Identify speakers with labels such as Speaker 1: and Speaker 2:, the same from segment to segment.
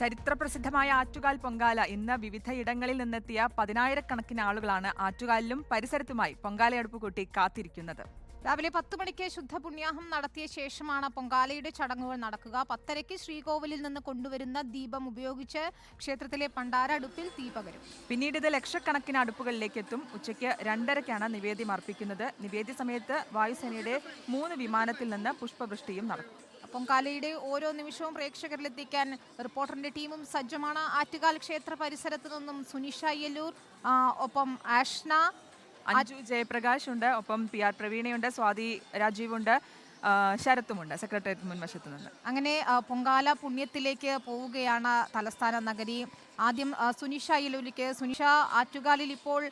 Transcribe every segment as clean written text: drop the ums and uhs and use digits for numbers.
Speaker 1: ചരിത്രപ്രസിദ്ധമായ ആറ്റുകാൽ പൊങ്കാല ഇന്ന് വിവിധയിടങ്ങളിൽ നിന്നെത്തിയ പതിനായിരക്കണക്കിന് ആളുകളാണ് ആറ്റുകാലിലും പരിസരത്തുമായി പൊങ്കാലയടുപ്പ് കൂട്ടി കാത്തിരിക്കുന്നത്.
Speaker 2: രാവിലെ 10 മണിക്ക് ശുദ്ധപുണ്യാഹം നടത്തിയ ശേഷമാണ് പൊങ്കാലയുടെ ചടങ്ങുകൾ നടക്കുക. 10:30 ശ്രീകോവിലിൽ നിന്ന് കൊണ്ടുവരുന്ന ദീപം ഉപയോഗിച്ച് ക്ഷേത്രത്തിലെ പണ്ടാര അടുപ്പിൽ തീ പകരും.
Speaker 1: പിന്നീട് ഇത് ലക്ഷക്കണക്കിന് അടുപ്പുകളിലേക്ക് എത്തും. ഉച്ചയ്ക്ക് 2:30-ക്കാണ് നിവേദ്യം അർപ്പിക്കുന്നത്. നിവേദ്യ സമയത്ത് വായുസേനയുടെ 3 വിമാനത്തിൽ നിന്ന് പുഷ്പവൃഷ്ടിയും നടക്കും.
Speaker 2: പൊങ്കാലയുടെ ഓരോ നിമിഷവും പ്രേക്ഷകരിലെത്തിക്കാൻ റിപ്പോർട്ടറിന്റെ ടീമും സജ്ജമാണ്. ആറ്റുകാൽ ക്ഷേത്ര പരിസരത്ത് നിന്നും സുനിഷ അയ്യല്ലൂർ, ഒപ്പം ആഷ്ന,
Speaker 1: അഞ്ജു ജയപ്രകാശ് ഉണ്ട്, ഒപ്പം PR പ്രവീണയുണ്ട്, സ്വാതി രാജീവുണ്ട്, ശരത്തുമുണ്ട് സെക്രട്ടേറിയറ്റ് മുൻവശത്ത് നിന്ന്.
Speaker 2: അങ്ങനെ പൊങ്കാല പുണ്യത്തിലേക്ക് പോവുകയാണ് തലസ്ഥാന നഗരി. ആദ്യം സുനിഷ അയ്യലൂരിലേക്ക്. സുനിഷ, ആറ്റുകാലിൽ ഇപ്പോൾ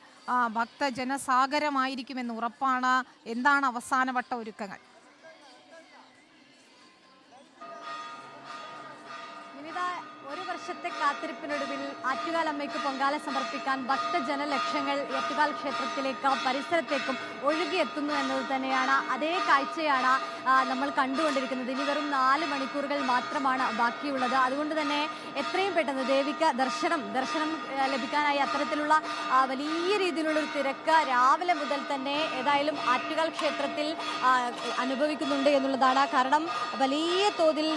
Speaker 2: ഭക്തജനസാഗരമായിരിക്കുമെന്ന് ഉറപ്പാണ്. എന്താണ് അവസാനവട്ട ഒരുക്കങ്ങൾ?
Speaker 3: ഒരു വർഷത്തെ കാത്തിരിപ്പിനൊടുവിൽ ആറ്റുകാൽ അമ്മയ്ക്ക് പൊങ്കാല സമർപ്പിക്കാൻ ഭക്തജനലക്ഷങ്ങൾ ആറ്റുകാൽ ക്ഷേത്രത്തിലേക്കും പരിസരത്തേക്കും ഒഴുകിയെത്തുന്നു എന്നത് തന്നെയാണ്. അതേ കാഴ്ചയാണ് നമ്മൾ കണ്ടുകൊണ്ടിരിക്കുന്നത്. ഇനി വെറും 4 മണിക്കൂറുകൾ മാത്രമാണ് ബാക്കിയുള്ളത്. അതുകൊണ്ട് തന്നെ എത്രയും പെട്ടെന്ന് ദേവിക്ക് ദർശനം ലഭിക്കാനായി അത്തരത്തിലുള്ള വലിയ രീതിയിലുള്ള ഒരു തിരക്ക് രാവിലെ മുതൽ തന്നെ ഏതായാലും ആറ്റുകാൽ ക്ഷേത്രത്തിൽ അനുഭവിക്കുന്നുണ്ട് എന്നുള്ളതാണ്. കാരണം വലിയ തോതിൽ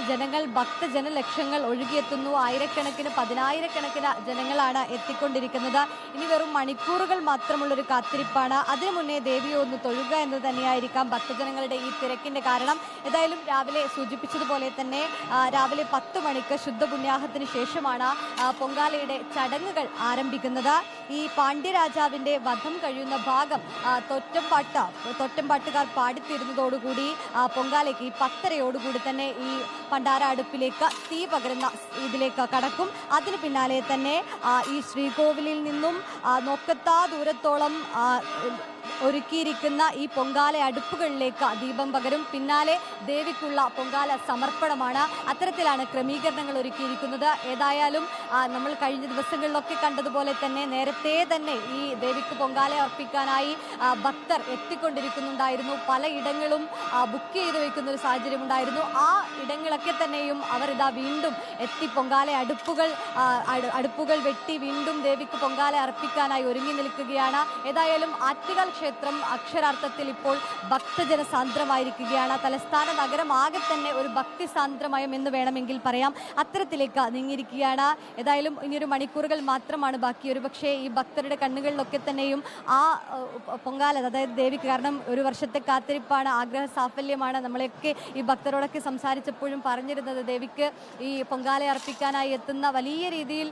Speaker 3: ഭക്തജനലക്ഷങ്ങൾ ഒഴുകിയെത്തുന്നു. ആയിരക്കണക്കിന് 10,000-കണക്കിന് ജനങ്ങളാണ് എത്തിക്കൊണ്ടിരിക്കുന്നത്. ഇനി വെറും മണിക്കൂറുകൾ മാത്രമുള്ളൊരു കാത്തിരിപ്പാണ്. അതിനു മുന്നേ ദേവിയെ ഒന്ന് തൊഴുക എന്ന് തന്നെയായിരിക്കാം ഭക്തജനങ്ങളുടെ ഈ തിരക്കിന്റെ കാരണം. ഏതായാലും രാവിലെ സൂചിപ്പിച്ചതുപോലെ തന്നെ രാവിലെ 10 മണിക്ക് ശുദ്ധപുണ്യാഹത്തിന് ശേഷമാണ് പൊങ്കാലയുടെ ചടങ്ങുകൾ ആരംഭിക്കുന്നത്. ഈ പാണ്ഡ്യരാജാവിന്റെ വധം കഴിയുന്ന ഭാഗം തൊറ്റംപാട്ടുകാർ പാടിത്തീരുന്നതോടുകൂടി പൊങ്കാലയ്ക്ക് ഈ 10:30 തന്നെ ഈ പണ്ടാര അടുപ്പിലേക്ക് തീ പകരുന്ന ഇതിലേക്ക് കടക്കും. അതിന് പിന്നാലെ തന്നെ ഈ ശ്രീകോവിലിൽ നിന്നും നോക്കത്താ ദൂരത്തോളം ഒരുക്കിയിരിക്കുന്ന ഈ പൊങ്കാല അടുപ്പുകളിലേക്ക് ദീപം പകരും. പിന്നാലെ ദേവിക്കുള്ള പൊങ്കാല സമർപ്പണമാണ്. അത്തരത്തിലാണ് ക്രമീകരണങ്ങൾ ഒരുക്കിയിരിക്കുന്നത്. ഏതായാലും നമ്മൾ കഴിഞ്ഞ ദിവസങ്ങളിലൊക്കെ കണ്ടതുപോലെ തന്നെ നേരത്തെ തന്നെ ഈ ദേവിക്ക് പൊങ്കാല അർപ്പിക്കാനായി ഭക്തർ എത്തിക്കൊണ്ടിരിക്കുന്നുണ്ടായിരുന്നു. പലയിടങ്ങളും ബുക്ക് ചെയ്ത് വയ്ക്കുന്ന ഒരു സാഹചര്യം ഉണ്ടായിരുന്നു. ആ ഇടങ്ങളൊക്കെ തന്നെയും അവർ വീണ്ടും എത്തി പൊങ്കാല അടുപ്പുകൾ വെട്ടി വീണ്ടും ദേവിക്ക് പൊങ്കാല അർപ്പിക്കാനായി ഒരുങ്ങി നിൽക്കുകയാണ്. ഏതായാലും ആറ്റുകാൽ ക്ഷേത്രം അക്ഷരാർത്ഥത്തിൽ ഇപ്പോൾ ഭക്തജന സാന്ദ്രമായിരിക്കുകയാണ്. തലസ്ഥാന നഗരം ആകെ തന്നെ ഒരു ഭക്തി സാന്ദ്രമയം എന്ന് വേണമെങ്കിൽ പറയാം. അത്തരത്തിലേക്ക് നീങ്ങിയിരിക്കുകയാണ്. ഏതായാലും ഇനിയൊരു മണിക്കൂറുകൾ മാത്രമാണ് ബാക്കി. ഒരുപക്ഷെ ഈ ഭക്തരുടെ കണ്ണുകളിലൊക്കെ തന്നെയും ആ പൊങ്കാല, അതായത് ദേവിക്ക്, കാരണം ഒരു വർഷത്തെ കാത്തിരിപ്പാണ്, ആഗ്രഹ സാഫല്യമാണ്. നമ്മളെയൊക്കെ ഈ ഭക്തരോടൊക്കെ സംസാരിച്ചപ്പോഴും പറഞ്ഞിരുന്നത് ദേവിക്ക് ഈ പൊങ്കാല അർപ്പിക്കാനായി എത്തുന്ന വലിയ രീതിയിൽ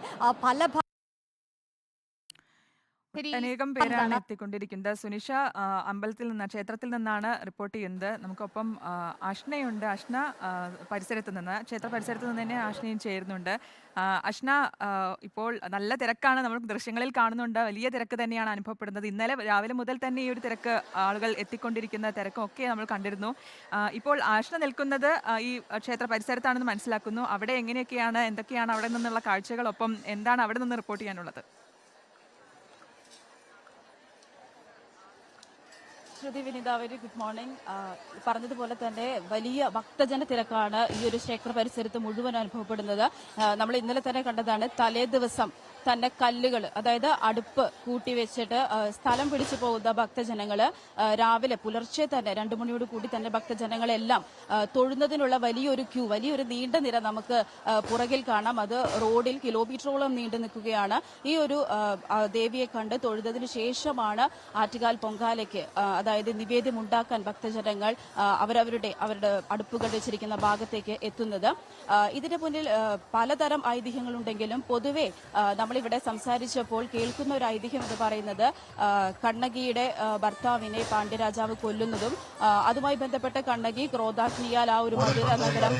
Speaker 1: അനേകം പേരാണ് എത്തിക്കൊണ്ടിരിക്കുന്നത്. സുനിഷ അമ്പലത്തിൽ നിന്ന്, ക്ഷേത്രത്തിൽ നിന്നാണ് റിപ്പോർട്ട് ചെയ്യുന്നത്. നമുക്കൊപ്പം അഷ്നയുണ്ട്. അഷ്ന പരിസരത്ത് നിന്ന്, ക്ഷേത്ര പരിസരത്ത് നിന്ന് തന്നെ അഷ്നയും ചേരുന്നുണ്ട്. അഷ്ന, ഇപ്പോൾ നല്ല തിരക്കാണ്, നമ്മൾ ദൃശ്യങ്ങളിൽ കാണുന്നുണ്ട്. വലിയ തിരക്ക് തന്നെയാണ് അനുഭവപ്പെടുന്നത്. ഇന്നലെ രാവിലെ മുതൽ തന്നെ ഈ ഒരു തിരക്ക്, ആളുകൾ എത്തിക്കൊണ്ടിരിക്കുന്ന തിരക്കും ഒക്കെ നമ്മൾ കണ്ടിരുന്നു. ഇപ്പോൾ അഷ്ന നിൽക്കുന്നത് ഈ ക്ഷേത്ര പരിസരത്താണെന്ന് മനസ്സിലാക്കുന്നു. അവിടെ എങ്ങനെയൊക്കെയാണ്, എന്തൊക്കെയാണ് അവിടെ നിന്നുള്ള കാഴ്ചകൾ, ഒപ്പം എന്താണ് അവിടെ നിന്ന് റിപ്പോർട്ട് ചെയ്യാനുള്ളത്?
Speaker 4: ശ്രുതി, വിനിത, വെരി ഗുഡ് മോർണിംഗ്. പറഞ്ഞതുപോലെ തന്നെ വലിയ ഭക്തജന തിരക്കാണ് ഈ ഒരു ക്ഷേത്ര പരിസരത്ത് മുഴുവൻ അനുഭവപ്പെടുന്നത്. നമ്മൾ ഇന്നലെ തന്നെ കണ്ടതാണ്. തലേ ദിവസം തന്നെ കല്ലുകൾ, അതായത് അടുപ്പ് കൂട്ടിവെച്ചിട്ട് സ്ഥലം പിടിച്ചു പോകുന്ന ഭക്തജനങ്ങള് രാവിലെ പുലർച്ചെ തന്നെ 2 മണിയോട് കൂടി തന്നെ ഭക്തജനങ്ങളെല്ലാം തൊഴുന്നതിനുള്ള വലിയൊരു നീണ്ട നിര നമുക്ക് പുറകിൽ കാണാം. അത് റോഡിൽ കിലോമീറ്ററോളം നീണ്ടു നിൽക്കുകയാണ്. ഈ ഒരു ദേവിയെ കണ്ട് തൊഴുതതിനു ശേഷമാണ് ആറ്റുകാൽ പൊങ്കാലയ്ക്ക്, അതായത് നിവേദ്യം ഉണ്ടാക്കാൻ ഭക്തജനങ്ങൾ അവരുടെ അടുപ്പുകൾ വെച്ചിരിക്കുന്ന ഭാഗത്തേക്ക് എത്തുന്നത്. ഇതിന് മുന്നിൽ പലതരം ഐതിഹ്യങ്ങളുണ്ടെങ്കിലും പൊതുവെ നമ്മളിവിടെ സംസാരിച്ചപ്പോൾ കേൾക്കുന്ന ഒരു ഐതിഹ്യം എന്ന് പറയുന്നത് കണ്ണകിയുടെ ഭർത്താവിനെ പാണ്ഡ്യരാജാവ് കൊല്ലുന്നതും അതുമായി ബന്ധപ്പെട്ട് കണ്ണകി ക്രോധാഗ്നിയാൽ ആ ഒരു മധുര നഗരം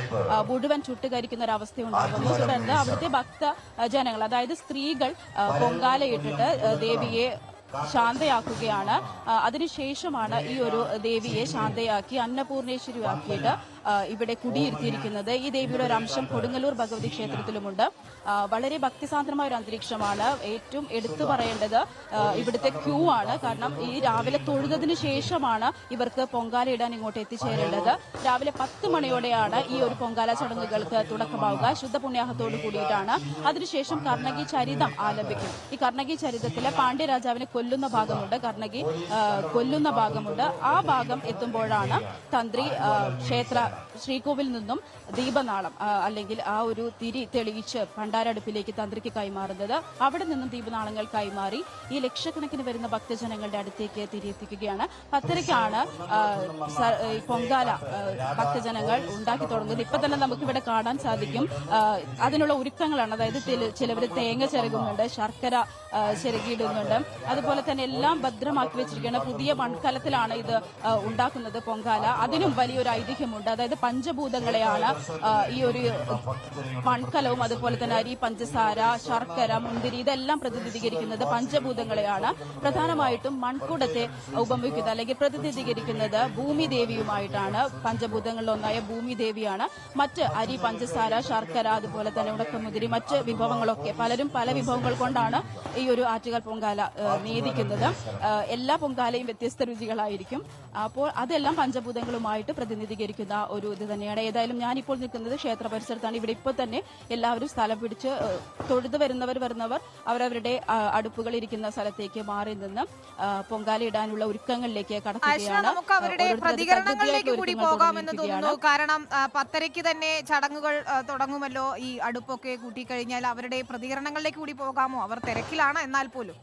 Speaker 4: മുഴുവൻ ചുട്ടുകരിക്കുന്ന ഒരു അവസ്ഥ ഉണ്ടാകുന്നു. തുടർന്ന് അവിടുത്തെ ഭക്തജനങ്ങൾ, അതായത് സ്ത്രീകൾ പൊങ്കാലയിട്ടിട്ട് ദേവിയെ ശാന്തയാക്കുകയാണ്. അതിനുശേഷമാണ് ഈ ഒരു ദേവിയെ ശാന്തയാക്കി അന്നപൂർണേശ്വരിയാക്കിയിട്ട് ഇവിടെ കുടിയിരുത്തിയിരിക്കുന്നത്. ഈ ദേവിയുടെ ഒരു അംശം കൊടുങ്ങല്ലൂർ ഭഗവതി ക്ഷേത്രത്തിലുമുണ്ട്. വളരെ ഭക്തിസാന്ദ്രമായ ഒരു അന്തരീക്ഷമാണ്. ഏറ്റവും എടുത്തു പറയേണ്ടത് ഇവിടുത്തെ ക്യൂ ആണ്. കാരണം ഈ രാവിലെ തൊഴുതതിന് ശേഷമാണ് ഇവർക്ക് പൊങ്കാല ഇടാൻ ഇങ്ങോട്ട് എത്തിച്ചേരേണ്ടത്. രാവിലെ 10 മണിയോടെയാണ് ഈ ഒരു പൊങ്കാല ചടങ്ങുകൾക്ക് തുടക്കമാവുക. ശുദ്ധ പുണ്യാഹത്തോട് കൂടിയിട്ടാണ്. അതിനുശേഷം കർണകി ചരിതം ആലപിക്കും. ഈ കർണകി ചരിതത്തിലെ പാണ്ഡ്യരാജാവിനെ കൊല്ലുന്ന ഭാഗമുണ്ട്, കർണകി കൊല്ലുന്ന ഭാഗമുണ്ട്. ആ ഭാഗം എത്തുമ്പോഴാണ് തന്ത്രി ക്ഷേത്ര ശ്രീകോവിൽ നിന്നും ദീപനാളം അല്ലെങ്കിൽ ആ ഒരു തിരി തെളിയിച്ച് ഭണ്ഡാരടുപ്പിലേക്ക് തന്ത്രിക്ക് കൈമാറുന്നത്. അവിടെ നിന്നും ദീപനാളങ്ങൾ കൈമാറി ഈ ലക്ഷക്കണക്കിന് വരുന്ന ഭക്തജനങ്ങളുടെ അടുത്തേക്ക് തിരിയെത്തിക്കുകയാണ്. 10:30-ക്കാണ് ഈ പൊങ്കാല ഭക്തജനങ്ങൾ ഉണ്ടാക്കി തുടങ്ങുന്നത്. ഇപ്പൊ തന്നെ നമുക്കിവിടെ കാണാൻ സാധിക്കും. അതിനുള്ള ഒരുക്കങ്ങളാണ്. അതായത് ചിലവർ തേങ്ങ ചിരകുന്നുണ്ട്, ശർക്കര ചിരകിയിടുന്നുണ്ട്. അതുപോലെ തന്നെ എല്ലാം ഭദ്രമാക്കി വെച്ചിരിക്കുകയാണ്. പുതിയ മൺകലത്തിലാണ് ഇത് ഉണ്ടാക്കുന്നത് പൊങ്കാല. അതിനും വലിയൊരു ഐതിഹ്യമുണ്ട്. അതായത് പഞ്ചഭൂതങ്ങളെയാണ് ഈ ഒരു മൺകലവും അതുപോലെ തന്നെ അരി, പഞ്ചസാര, ശർക്കര, മുന്തിരി ഇതെല്ലാം പ്രതിനിധീകരിക്കുന്നത് പഞ്ചഭൂതങ്ങളെയാണ്. പ്രധാനമായിട്ടും മൺകൂടത്തെ ഉപമിക്കുന്നത് അല്ലെങ്കിൽ പ്രതിനിധീകരിക്കുന്നത് ഭൂമി ദേവിയുമായിട്ടാണ്. പഞ്ചഭൂതങ്ങളിലൊന്നായ ഭൂമി ദേവിയാണ്. മറ്റ് അരി, പഞ്ചസാര, ശർക്കര, അതുപോലെ തന്നെ ഉണക്കമുന്തിരി, മറ്റ് വിഭവങ്ങളൊക്കെ പലരും പല വിഭവങ്ങൾ കൊണ്ടാണ് ഈ ഒരു ആറ്റുകാൽ പൊങ്കാല നേദിക്കുന്നത്. എല്ലാ പൊങ്കാലയും വ്യത്യസ്ത രുചികളായിരിക്കും. അപ്പോൾ അതെല്ലാം പഞ്ചഭൂതങ്ങളുമായിട്ട് പ്രതിനിധീകരിക്കുന്ന ഒരു ഇത് തന്നെയാണ്. ഏതായാലും ഞാനിപ്പോൾ നിൽക്കുന്നത് ക്ഷേത്ര പരിസരത്താണ്. ഇവിടെ ഇപ്പോൾ തന്നെ എല്ലാവരും സ്ഥലം പിടിച്ച് തൊഴുത് വരുന്നവർ അവരവരുടെ അടുപ്പുകൾ ഇരിക്കുന്ന സ്ഥലത്തേക്ക് മാറി നിന്ന് പൊങ്കാല ഇടാനുള്ള ഒരുക്കങ്ങളിലേക്ക് കടക്കുകയാണ്.
Speaker 2: നമുക്ക് അവരുടെ പ്രതികരണങ്ങളിലേക്ക് കൂടി പോകാമെന്ന് തോന്നുന്നു. കാരണം 10:30-ക്ക് തന്നെ ചടങ്ങുകൾ തുടങ്ങുമല്ലോ. ഈ അടുപ്പൊക്കെ കൂട്ടിക്കഴിഞ്ഞാൽ അവരുടെ പ്രതികരണങ്ങളിലേക്ക് കൂടി പോകാമോ? അവർ തിരക്കിലാണ് എന്നാൽ പോലും.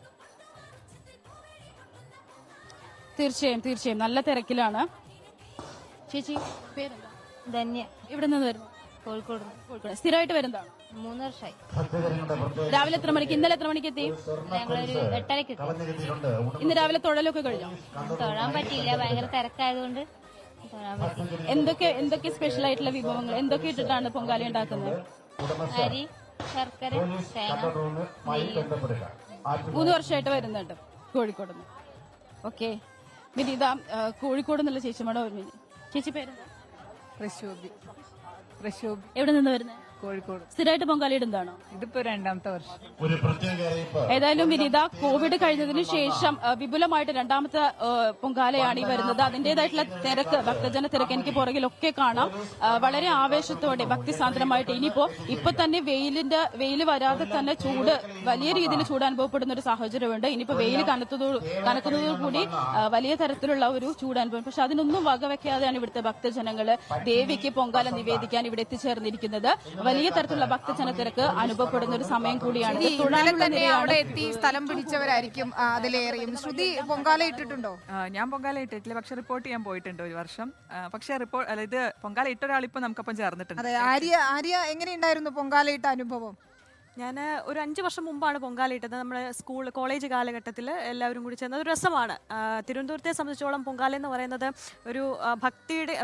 Speaker 4: തീർച്ചയായും നല്ല തിരക്കിലാണ്. ചേച്ചി പേരെന്താ?
Speaker 5: ധന്യ.
Speaker 4: ഇവിടെ നിന്ന് വരുന്നു?
Speaker 5: കോഴിക്കോട്.
Speaker 4: സ്ഥിരമായിട്ട് വരുന്നതാണ്?
Speaker 5: 3 വർഷമായി.
Speaker 4: രാവിലെ എത്ര മണിക്ക്? ഇന്നലെ എത്ര മണിക്ക് എത്തി?
Speaker 5: ഞങ്ങളൊരു 8:30-ക്ക് എത്തി.
Speaker 4: ഇന്ന് രാവിലെ തൊഴലൊക്കെ കഴിഞ്ഞോ?
Speaker 5: തൊഴാൻ പറ്റിയില്ല, ഭയങ്കര തിരക്കായതുകൊണ്ട് തൊഴാൻ പറ്റില്ല.
Speaker 4: എന്തൊക്കെ സ്പെഷ്യൽ ആയിട്ടുള്ള വിഭവങ്ങൾ എന്തൊക്കെ ഇട്ടിട്ടാണ് പൊങ്കാല ഉണ്ടാക്കുന്നത്?
Speaker 5: അരി, ശർക്കര, തേങ്ങ, നെയ്യ്.
Speaker 4: 3 വർഷമായിട്ട് വരുന്നുണ്ട് കോഴിക്കോട് നിന്ന്. ഓക്കെ. വിനീത, കോഴിക്കോട് നിന്നുള്ള ചേച്ചിമാടോ? ചേച്ചി പേരെന്താ?
Speaker 6: പ്രശോഭി.
Speaker 4: എവിടെ നിന്ന് വരുന്നത്?
Speaker 6: കോഴിക്കോട്.
Speaker 4: സ്ഥിരമായിട്ട് പൊങ്കാല ഇടുന്നതാണോ?
Speaker 6: ഇതിപ്പോ 2ാമത്തെ വർഷം.
Speaker 4: ഏതായാലും വിനീത, കോവിഡ് കഴിഞ്ഞതിന് ശേഷം വിപുലമായിട്ട് 2ാമത്തെ പൊങ്കാലയാണ് ഈ വരുന്നത്. അതിന്റേതായിട്ടുള്ള തിരക്ക്, ഭക്തജന തിരക്ക് എനിക്ക് പുറകിലൊക്കെ കാണാം. വളരെ ആവേശത്തോടെ ഭക്തിസാന്ദ്രമായിട്ട് ഇപ്പൊ തന്നെ വെയിൽ വരാതെ തന്നെ ചൂട്, വലിയ രീതിയിൽ ചൂട് അനുഭവപ്പെടുന്ന ഒരു സാഹചര്യമുണ്ട്. ഇനിയിപ്പോ വെയിൽ കനക്കുന്നതോടുകൂടി വലിയ തരത്തിലുള്ള ഒരു ചൂടനുഭവം. പക്ഷെ അതിനൊന്നും വകവെക്കാതെയാണ് ഇവിടുത്തെ ഭക്തജനങ്ങള് ദേവിക്ക് പൊങ്കാല നിവേദിക്കാൻ ഇവിടെ എത്തിച്ചേർന്നിരിക്കുന്നത്. വലിയ തരത്തിലുള്ള ഭക്തജന തിരക്ക് അനുഭവപ്പെടുന്ന ഒരു സമയം കൂടിയാണ്.
Speaker 2: അവിടെ എത്തി സ്ഥലം പിടിച്ചവരായിരിക്കും അതിലേറെയും. ശ്രുതി പൊങ്കാല ഇട്ടിട്ടുണ്ടോ?
Speaker 1: ഞാൻ പൊങ്കാല ഇട്ടിട്ടില്ല, പക്ഷെ റിപ്പോർട്ട് ചെയ്യാൻ പോയിട്ടുണ്ട് ഒരു വർഷം. പക്ഷെ ഇത് പൊങ്കാല ഇട്ട ഒരാളിപ്പോ നമുക്കൊപ്പം ചേർന്നിട്ടുണ്ട്.
Speaker 2: അതെ. ആര്യ എങ്ങനെയുണ്ടായിരുന്നു പൊങ്കാല ഇട്ട അനുഭവം?
Speaker 7: ഞാൻ ഒരു 5 വർഷം മുമ്പാണ് പൊങ്കാല ഇട്ടത്. നമ്മുടെ കോളേജ് കാലഘട്ടത്തിൽ എല്ലാവരും കൂടി ചേർന്നത് ഒരു രസമാണ്. തിരുവനന്തപുരത്തെ സംബന്ധിച്ചോളം പൊങ്കാല എന്ന് പറയുന്നത് ഒരു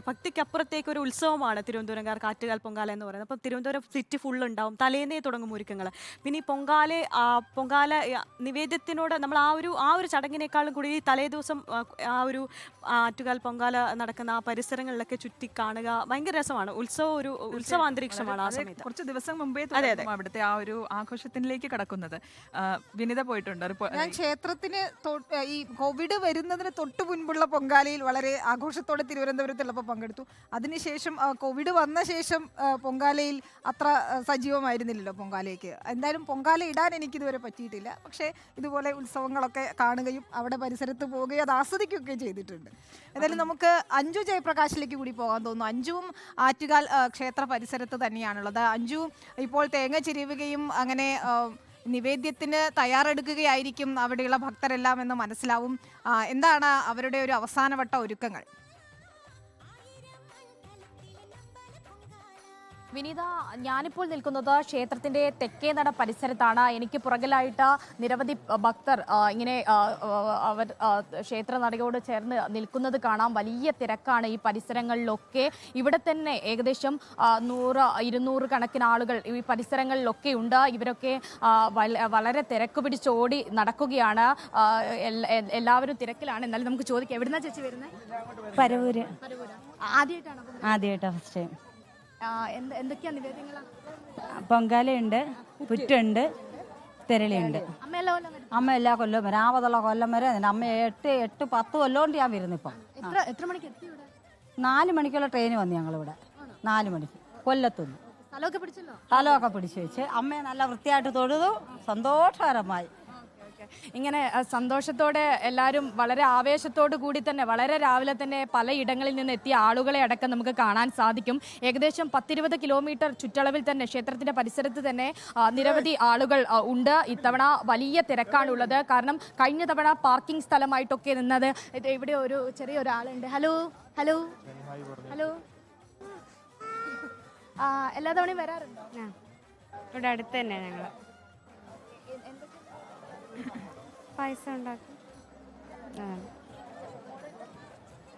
Speaker 7: ഭക്തിക്കപ്പുറത്തേക്ക് ഒരു ഉത്സവമാണ് തിരുവനന്തപുരംകാർക്ക് ആറ്റുകാൽ പൊങ്കാല എന്ന് പറയുന്നത്. അപ്പം തിരുവനന്തപുരം സിറ്റി ഫുള്ള് ഉണ്ടാവും, തലേന്നേ തുടങ്ങും ഒരുക്കങ്ങൾ. പിന്നെ ഈ പൊങ്കാല നിവേദ്യത്തിനോട് നമ്മൾ ആ ഒരു ചടങ്ങിനേക്കാളും കൂടി തലേ ദിവസം ആ ഒരു ആറ്റുകാൽ പൊങ്കാല നടക്കുന്ന ആ പരിസരങ്ങളിലൊക്കെ ചുറ്റി കാണുക ഭയങ്കര രസമാണ്. ഒരു ഉത്സവാന്തരീക്ഷമാണ് ആ സമയത്ത്.
Speaker 1: കുറച്ച് ദിവസം മുമ്പേ അവിടുത്തെ ആ ഒരു ആഘോഷത്തിലേക്ക് കടക്കുന്നത്. വിനിത പോയിട്ടുണ്ട്.
Speaker 2: ഞാൻ ക്ഷേത്രത്തിന് ഈ കോവിഡ് വരുന്നതിന് തൊട്ട് മുൻപുള്ള പൊങ്കാലയിൽ വളരെ ആഘോഷത്തോടെ തിരുവനന്തപുരത്തുള്ളപ്പോൾ പങ്കെടുത്തു. അതിനുശേഷം കോവിഡ് വന്ന ശേഷം പൊങ്കാലയിൽ അത്ര സജീവമായിരുന്നില്ലല്ലോ പൊങ്കാലയ്ക്ക്. എന്തായാലും പൊങ്കാല ഇടാൻ എനിക്കിതുവരെ പറ്റിയിട്ടില്ല. പക്ഷേ ഇതുപോലെ ഉത്സവങ്ങളൊക്കെ കാണുകയും അവിടെ പരിസരത്ത് പോവുകയും അത് ആസ്വദിക്കുകയൊക്കെ ചെയ്തിട്ടുണ്ട്. എന്തായാലും നമുക്ക് അഞ്ജു ജയപ്രകാശിലേക്ക് കൂടി പോകാൻ തോന്നുന്നു. അഞ്ജുവും ആറ്റുകാൽ ക്ഷേത്ര പരിസരത്ത് തന്നെയാണുള്ളത്. അഞ്ജു ഇപ്പോൾ തേങ്ങ ചിരിവുകയും അങ്ങനെ നിവേദ്യത്തിന് തയ്യാറെടുക്കുകയായിരിക്കും അവിടെയുള്ള ഭക്തരെല്ലാം എന്ന് മനസ്സിലാവും. എന്താണ് അവരുടെ ഒരു അവസാനവട്ട ഒരുക്കങ്ങൾ?
Speaker 8: വിനീത, ഞാനിപ്പോൾ നിൽക്കുന്നത് ക്ഷേത്രത്തിന്റെ തെക്കേ നട പരിസരത്താണ്. എനിക്ക് പുറകിലായിട്ട് നിരവധി ഭക്തർ ഇങ്ങനെ അവർ ക്ഷേത്ര നടയോട് ചേർന്ന് നിൽക്കുന്നത് കാണാം. വലിയ തിരക്കാണ് ഈ പരിസരങ്ങളിലൊക്കെ. ഇവിടെ തന്നെ ഏകദേശം 100-200 കണക്കിന് ആളുകൾ ഈ പരിസരങ്ങളിലൊക്കെ ഉണ്ട്. ഇവരൊക്കെ വളരെ തിരക്ക് പിടിച്ചോടി നടക്കുകയാണ്. എല്ലാവരും തിരക്കിലാണ്. എന്നാലും നമുക്ക് ചോദിക്കാം, എവിടുന്നാ ചേച്ചി വരുന്നത്?
Speaker 9: പരവൂര്.
Speaker 8: ആദ്യമായിട്ടാണ്
Speaker 9: ഫസ്റ്റ് ടൈം.
Speaker 8: എന്തൊക്കെയാ നിവേദ്യങ്ങളാ?
Speaker 9: പൊങ്കാലയുണ്ട്, പുറ്റുണ്ട്, തെരളിയുണ്ട്. അമ്മ എല്ലാ കൊല്ലവും വരും, 50 കൊല്ലം വരെ. അമ്മ 8-10 കൊല്ലം കൊണ്ട് ഞാൻ വരുന്നു. ഇപ്പം
Speaker 8: എത്ര മണിക്ക് എത്തി ഇവിടെ?
Speaker 9: 4 മണിക്കുള്ള ട്രെയിൻ വന്നു ഞങ്ങളിവിടെ. 4 മണിക്ക് കൊല്ലത്തുനിന്ന്
Speaker 8: സ്ഥലമൊക്കെ പിടിച്ചല്ലോ?
Speaker 9: സ്ഥലമൊക്കെ പിടിച്ചു വെച്ച് അമ്മയെ നല്ല വൃത്തിയായിട്ട് തൊഴുതു. സന്തോഷകരമായി.
Speaker 8: ഇങ്ങനെ സന്തോഷത്തോടെ എല്ലാവരും വളരെ ആവേശത്തോടു കൂടി തന്നെ വളരെ രാവിലെ തന്നെ പലയിടങ്ങളിൽ നിന്ന് എത്തിയ ആളുകളെ അടക്കം നമുക്ക് കാണാൻ സാധിക്കും. ഏകദേശം 10-20 കിലോമീറ്റർ ചുറ്റളവിൽ തന്നെ ക്ഷേത്രത്തിന്റെ പരിസരത്ത് തന്നെ നിരവധി ആളുകൾ ഉണ്ട്. ഇത്തവണ വലിയ തിരക്കാണുള്ളത്. കാരണം കഴിഞ്ഞ തവണ പാർക്കിംഗ് സ്ഥലമായിട്ടൊക്കെ നിന്നത്. ഇവിടെ ഒരു ചെറിയൊരാളുണ്ട്. ഹലോ ഹലോ ഹലോ, എല്ലാ തവണയും വരാറുണ്ടോ?
Speaker 10: ഇവിടെ അടുത്ത് തന്നെ ഞങ്ങൾ പായസം ഉണ്ടാക്കും.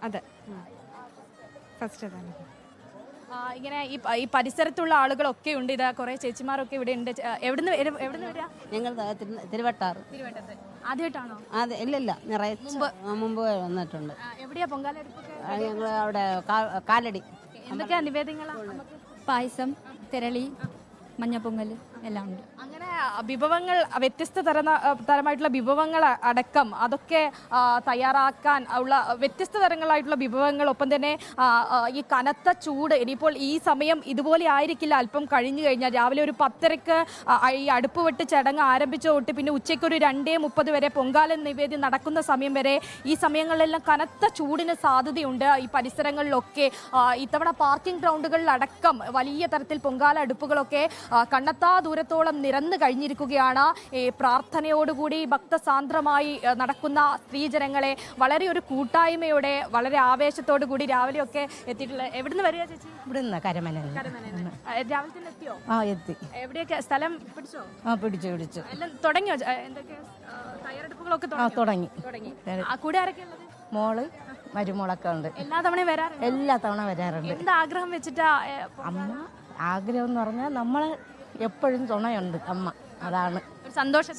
Speaker 10: അതെ, ഫസ്റ്റ് തന്നെ.
Speaker 8: ഇങ്ങനെ ഈ പരിസരത്തുള്ള ആളുകളൊക്കെ ഉണ്ട്. ഇത് കുറെ ചേച്ചിമാരൊക്കെ ഇവിടെ ഉണ്ട്. എവിടുന്ന് വരിക?
Speaker 9: ഞങ്ങൾ തിരുവട്ടാറ്.
Speaker 8: ആദ്യമായിട്ടാണോ?
Speaker 9: അതെ, ഇല്ലില്ല, മുമ്പ് വന്നിട്ടുണ്ട്.
Speaker 8: എവിടെയാ പൊങ്കാല അടുപ്പൊക്കെ?
Speaker 9: ഞങ്ങൾ അവിടെ കാലടി.
Speaker 8: എന്തൊക്കെയാ നിവേദ്യങ്ങളാ?
Speaker 10: പായസം, തിരളി, മഞ്ഞപ്പൊങ്കൽ എല്ലാം ഉണ്ട്.
Speaker 8: അങ്ങനെ വിഭവങ്ങൾ, വ്യത്യസ്ത തരമായിട്ടുള്ള വിഭവങ്ങൾ അടക്കം അതൊക്കെ തയ്യാറാക്കാൻ ഉള്ള വ്യത്യസ്ത തരങ്ങളായിട്ടുള്ള വിഭവങ്ങൾ. ഒപ്പം തന്നെ ഈ കനത്ത ചൂട്. ഇനിയിപ്പോൾ ഈ സമയം ഇതുപോലെ ആയിരിക്കില്ല, അല്പം കഴിഞ്ഞു കഴിഞ്ഞാൽ. രാവിലെ ഒരു 10:30 ഈ അടുപ്പ് വെട്ട് ചടങ്ങ് ആരംഭിച്ച തൊട്ട് പിന്നെ ഉച്ചയ്ക്ക് ഒരു 2:30 വരെ പൊങ്കാല നിവേദ്യം നടക്കുന്ന സമയം വരെ ഈ സമയങ്ങളിലെല്ലാം കനത്ത ചൂടിന് സാധ്യതയുണ്ട് ഈ പരിസരങ്ങളിലൊക്കെ. ഇത്തവണ പാർക്കിംഗ് ഗ്രൗണ്ടുകളിലടക്കം വലിയ തരത്തിൽ പൊങ്കാല അടുപ്പുകളൊക്കെ കണ്ണത്താ ദൂരത്തോളം നിരന്നു കഴിഞ്ഞിരിക്കുകയാണ്. ഈ പ്രാർത്ഥനയോടുകൂടി ഭക്തസാന്ദ്രമായി നടക്കുന്ന സ്ത്രീജനങ്ങളെ വളരെ ഒരു കൂട്ടായ്മയോടെ വളരെ ആവേശത്തോടു കൂടി രാവിലെയൊക്കെ എത്തിയിട്ടുള്ള. എവിടുന്ന് വരിക ചേച്ചി?
Speaker 9: ഇവിടുന്ന് കരമന.
Speaker 8: രാവിലെ തന്നെ എത്തിയോ?
Speaker 9: എത്തി.
Speaker 8: എവിടെയൊക്കെ സ്ഥലം പിടിച്ചോ?
Speaker 9: പിടിച്ചു.
Speaker 8: എല്ലാം തുടങ്ങിയോ? എന്തൊക്കെ തയ്യാറെടുപ്പുകളൊക്കെ തുടങ്ങി? കൂടെ ആരൊക്കെ ഉള്ളത്?
Speaker 9: മോള്, മരുമോളൊക്കെ ഉണ്ട്.
Speaker 8: എല്ലാ തവണയും വരാറുണ്ട്?
Speaker 9: എല്ലാ തവണ വരാറുണ്ട്.
Speaker 8: എന്താ ആഗ്രഹം വെച്ചിട്ടാ?
Speaker 9: അമ്മ ആഗ്രഹം എന്ന് പറഞ്ഞാൽ നമ്മള് എപ്പോഴും തുണയുണ്ട് അമ്മ. അതാണ്
Speaker 8: സന്തോഷം.